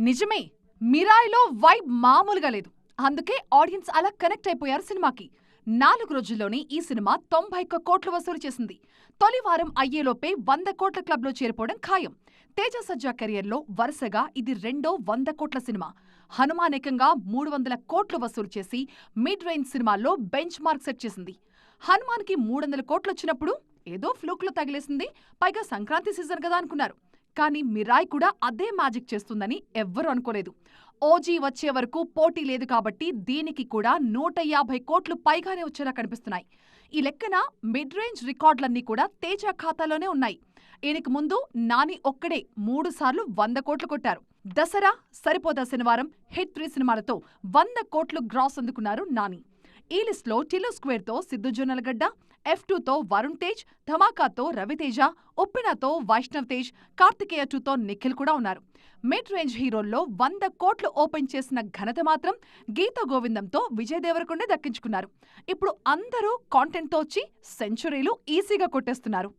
నిజమే, మిరాయిలో వైబ్ మామూలుగా లేదు. అందుకే ఆడియన్స్ అలా కనెక్ట్ అయిపోయారు సినిమాకి. 4 రోజుల్లోనే ఈ సినిమా 91 కోట్లు వసూలు చేసింది. తొలి వారం అయ్యేలోపే 100 కోట్ల క్లబ్లో చేరిపోవడం ఖాయం. తేజ సజ్జా కెరియర్లో వరుసగా ఇది రెండో 100 కోట్ల సినిమా. హనుమాన్ ఏకంగా 300 కోట్లు వసూలు చేసి మిడ్ రేంజ్ సినిమాల్లో బెంచ్ మార్క్ సెట్ చేసింది. హనుమాన్కి 300 కోట్లొచ్చినప్పుడు ఏదో ఫ్లూక్లో తగిలేసింది, పైగా సంక్రాంతి సీజన్ కదా అనుకున్నారు. కానీ మిరాయ్ కూడా అదే మ్యాజిక్ చేస్తుందని ఎవ్వరూ అనుకోలేదు. ఓజీ వచ్చే వరకు పోటీ లేదు కాబట్టి దీనికి కూడా 150 కోట్లు పైగానే వచ్చేలా కనిపిస్తున్నాయి. ఈ లెక్కన మిడ్ రేంజ్ రికార్డులన్నీ కూడా తేజ ఖాతాలోనే ఉన్నాయి. ఈయనకు ముందు నాని ఒక్కడే 3 సార్లు 100 కోట్లు కొట్టారు. దసరా, సరిపోదా శనివారం హిట్ 3 సినిమాలతో 100 కోట్లు గ్రాస్ అందుకున్నారు నాని. ఈ లిస్ట్లో టిలో స్క్వేర్తో సిద్దు జొన్నలగడ్డ, F2తో వరుణ్ తేజ్, ధమాకాతో రవితేజ, ఉప్పెనతో వైష్ణవ్ తేజ్, కార్తికేయ 2తో నిఖిల్ కూడా ఉన్నారు. మిడ్ రేంజ్ హీరోల్లో 100 కోట్లు ఓపెన్ చేసిన ఘనత మాత్రం గీత గోవిందంతో విజయ్ దేవరకొండే దక్కించుకున్నారు. ఇప్పుడు అందరూ కాంటెంట్తో వచ్చి సెంచరీలు ఈజీగా కొట్టేస్తున్నారు.